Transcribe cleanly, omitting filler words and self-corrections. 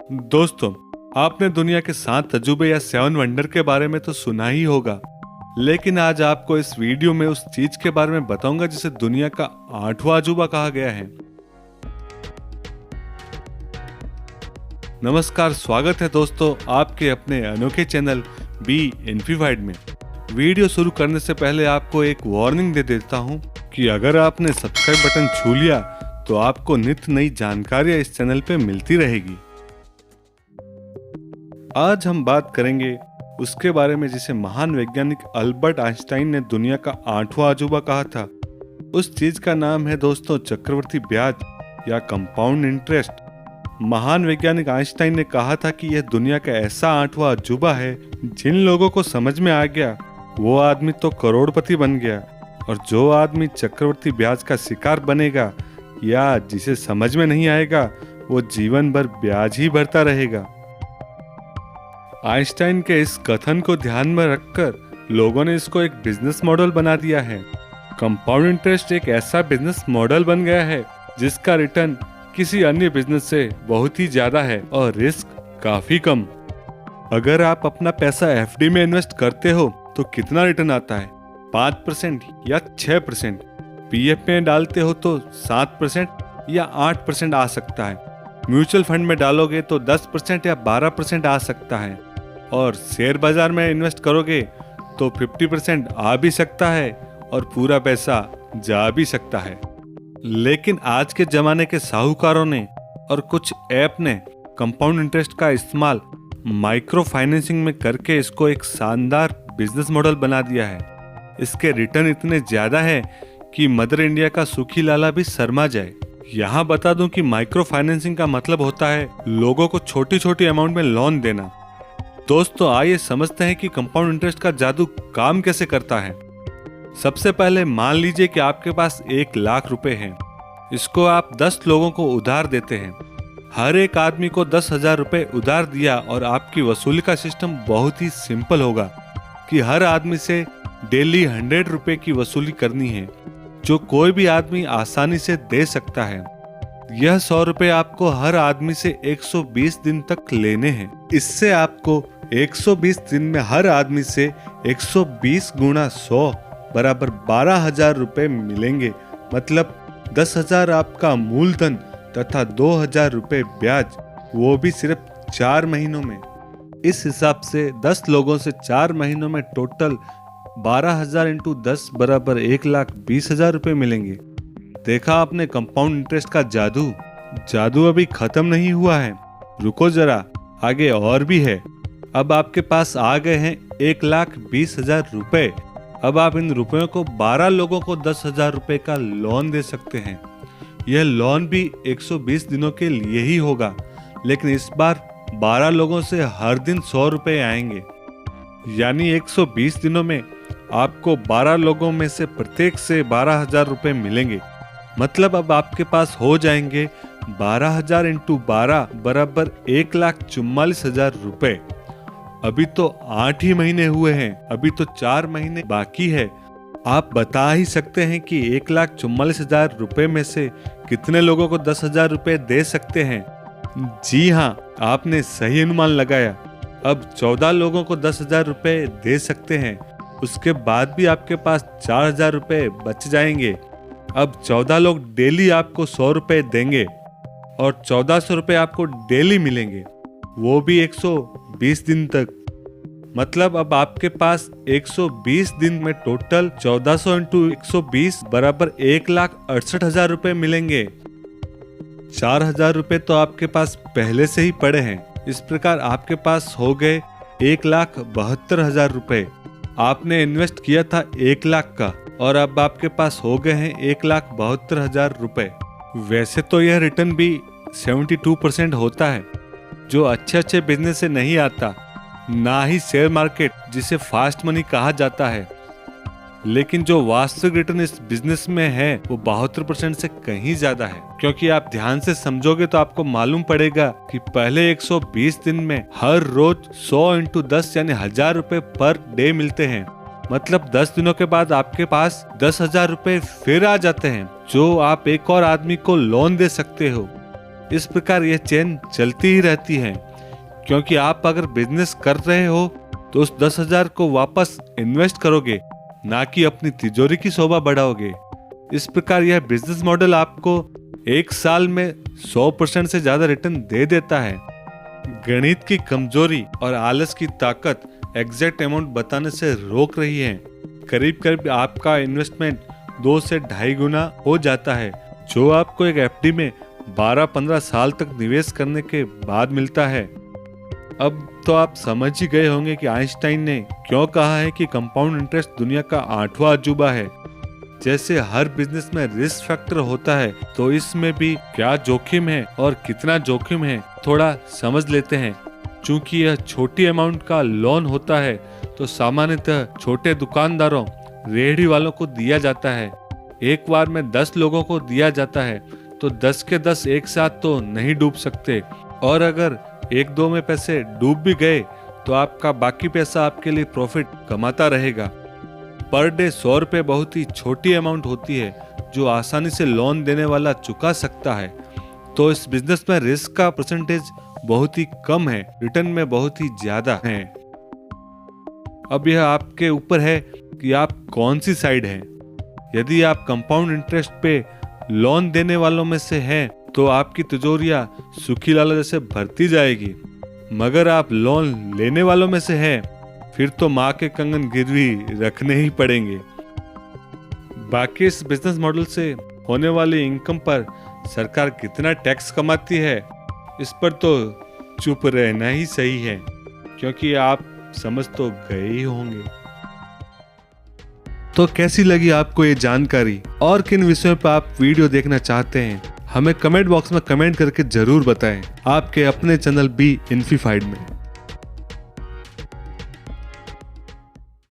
दोस्तों, आपने दुनिया के 7 अजूबे या 7 वंडर के बारे में तो सुना ही होगा, लेकिन आज आपको इस वीडियो में उस चीज के बारे में बताऊंगा जिसे दुनिया का 8वां अजूबा कहा गया है। नमस्कार, स्वागत है दोस्तों आपके अपने अनोखे चैनल बी इन्फीवाइड में। वीडियो शुरू करने से पहले आपको एक वार्निंग दे देता हूं कि अगर आपने सब्सक्राइब बटन छू लिया तो आपको नित्य नई जानकारियां इस चैनल पे मिलती रहेगी। आज हम बात करेंगे उसके बारे में जिसे महान वैज्ञानिक अल्बर्ट आइंस्टाइन ने दुनिया का 8वां अजूबा कहा था। उस चीज का नाम है दोस्तों चक्रवृद्धि ब्याज या कंपाउंड इंटरेस्ट। महान वैज्ञानिक आइंस्टाइन ने कहा था कि यह दुनिया का ऐसा 8वां अजूबा है जिन लोगों को समझ में आ गया वो आदमी तो करोड़पति बन गया, और जो आदमी चक्रवृद्धि ब्याज का शिकार बनेगा या जिसे समझ में नहीं आएगा वो जीवन भर ब्याज ही भरता रहेगा। आइंस्टाइन के इस कथन को ध्यान में रखकर लोगों ने इसको एक बिजनेस मॉडल बना दिया है। कंपाउंड इंटरेस्ट एक ऐसा बिजनेस मॉडल बन गया है जिसका रिटर्न किसी अन्य बिजनेस से बहुत ही ज्यादा है और रिस्क काफी कम। अगर आप अपना पैसा एफडी में इन्वेस्ट करते हो तो कितना रिटर्न आता है? 5% या 6%। पीएफ में डालते हो तो 7% या 8% आ सकता है। म्यूचुअल फंड में डालोगे तो 10% या 12% आ सकता है, और शेयर बाजार में इन्वेस्ट करोगे तो 50% आ भी सकता है और पूरा पैसा जा भी सकता है। लेकिन आज के जमाने के साहूकारों ने और कुछ ऐप ने कंपाउंड इंटरेस्ट का इस्तेमाल माइक्रो फाइनेंसिंग में करके इसको एक शानदार बिजनेस मॉडल बना दिया है। इसके रिटर्न इतने ज्यादा है कि मदर इंडिया का सुखी लाला भी शर्मा जाए। यहाँ बता दूं कि माइक्रो फाइनेंसिंग का मतलब होता है लोगों को छोटी छोटी अमाउंट में लोन देना। दोस्तों, आइए समझते हैं कि कंपाउंड इंटरेस्ट का जादू काम कैसे करता है। सबसे पहले मान लीजिए कि आपके पास 1 लाख रुपए हैं। इसको आप 10 लोगों को उधार देते हैं। हर एक आदमी को 10,000 रुपए उधार दिया और आपकी वसूली का सिस्टम बहुत ही सिंपल होगा कि हर आदमी से डेली 100 रुपए की वसूली करनी है, जो कोई भी आदमी आसानी से दे सकता है। यह 100 रुपए आपको हर आदमी से 120 दिन तक लेने हैं। इससे आपको 120 दिन में हर आदमी से 120 गुणा 100 बराबर 12,000 रुपए मिलेंगे। मतलब 10,000 आपका मूलधन तथा 2,000 रुपए ब्याज, वो भी सिर्फ 4 महीनों में। इस हिसाब से 10 लोगों से 4 महीनों में टोटल 12,000 इंटू 10 बराबर 1,20,000 रुपए मिलेंगे। देखा आपने कंपाउंड इंटरेस्ट का जादू। जादू अभी खत्म नहीं हुआ है, रुको जरा, आगे और भी है। अब आपके पास आ गए हैं 1,20,000 रुपए। अब आप इन रुपयों को 12 लोगों को 10,000 रुपए का लोन दे सकते हैं। यह लोन भी 120 दिनों के लिए ही होगा, लेकिन इस बार 12 लोगों से हर दिन 100 रुपए आएंगे। यानी 120 दिनों में आपको 12 लोगों में से प्रत्येक से 12,000 रुपए मिलेंगे। मतलब अब आपके पास हो जाएंगे 12,000 इंटू 12 बराबर 1,44,000 रुपए। अभी तो 8 ही महीने हुए हैं, अभी तो 4 महीने बाकी है। आप बता ही सकते हैं कि 1,44,000 रुपए में से कितने लोगों को 10,000 रुपए दे सकते हैं। जी हाँ, आपने सही अनुमान लगाया। अब 14 लोगों को 10,000 रुपए दे सकते हैं। उसके बाद भी आपके पास 4,000 रुपए बच जाएंगे। अब 14 लोग डेली आपको 100 रुपए देंगे और 1,400 रुपए आपको डेली मिलेंगे, वो भी 120 दिन तक। मतलब अब आपके पास 120 दिन में टोटल 1,400 इंटू 120 बराबर 1,68,000 रुपए मिलेंगे। 4,000 रुपए तो आपके पास पहले से ही पड़े हैं। इस प्रकार आपके पास हो गए 1,72,000 रुपए। आपने इन्वेस्ट किया था 1 लाख का और अब आपके पास हो गए हैं 1,72,000 रुपए। वैसे तो यह रिटर्न भी 72% होता है, जो अच्छे बिजनेस से नहीं आता, ना ही शेयर मार्केट जिसे फास्ट मनी कहा जाता है। लेकिन जो वास्तविक रिटर्न इस बिजनेस में है वो 72% से कहीं ज्यादा है। क्योंकि आप ध्यान से समझोगे तो आपको मालूम पड़ेगा कि पहले 120 दिन में हर रोज 100 इंटू 10 यानी 1,000 रुपए पर डे मिलते हैं। मतलब 10 दिनों के बाद आपके पास 10,000 रुपए फिर आ जाते हैं, जो आप एक और आदमी को लोन दे सकते हो। इस प्रकार यह चेन चलती ही रहती है, क्योंकि आप अगर बिजनेस कर रहे हो तो उस 10,000 को वापस इन्वेस्ट करोगे, ना कि अपनी तिजोरी की शोभा बढ़ाओगे। इस प्रकार यह बिजनेस मॉडल आपको एक साल में 100% से ज्यादा रिटर्न दे देता है। गणित की कमजोरी और आलस की ताकत एग्जैक्ट अमाउंट बताने से रोक रही है। करीब करीब आपका इन्वेस्टमेंट 2 से 2.5 गुना हो जाता है, जो आपको एक एफडी में 12-15 साल तक निवेश करने के बाद मिलता है। अब तो आप समझ ही गए होंगे कि आइंस्टाइन ने क्यों कहा है कि कंपाउंड इंटरेस्ट दुनिया का 8वां अजूबा है। जैसे हर बिजनेस में रिस्क फैक्टर होता है, तो इसमें भी क्या जोखिम है और कितना जोखिम है थोड़ा समझ लेते हैं। चूंकि यह छोटी अमाउंट का लोन होता है, तो सामान्यतः छोटे दुकानदारों, रेहड़ी वालों को दिया जाता है। एक बार में 10 लोगों को दिया जाता है, तो 10 के 10 एक साथ तो नहीं डूब सकते, और अगर 1-2 में पैसे डूब भी गए तो आपका बाकी पैसा आपके लिए प्रॉफिट कमाता रहेगा। पर डे 100 रुपये बहुत ही छोटी अमाउंट होती है, जो आसानी से लोन देने वाला चुका सकता है। तो इस बिजनेस में रिस्क का परसेंटेज बहुत ही कम है, रिटर्न में बहुत ही ज्यादा है। अब यह आपके ऊपर है कि आप कौन सी साइड हैं। यदि आप कंपाउंड इंटरेस्ट पे लोन देने वालों में से हैं, तो आपकी तिजोरियां सुखी लाला जैसे भरती जाएगी। मगर आप लोन लेने वालों में से हैं, फिर तो माँ के कंगन गिरवी रखने ही पड़ेंगे। बाकी इस बिजनेस मॉडल से होने वाली इनकम पर सरकार कितना टैक्स कमाती है, इस पर तो चुप रहना ही सही है, क्योंकि आप समझ तो गए ही होंगे। तो कैसी लगी आपको ये जानकारी, और किन विषयों पर आप वीडियो देखना चाहते हैं, हमें कमेंट बॉक्स में कमेंट करके जरूर बताएं। आपके अपने चैनल बी इन्फीफाइड में।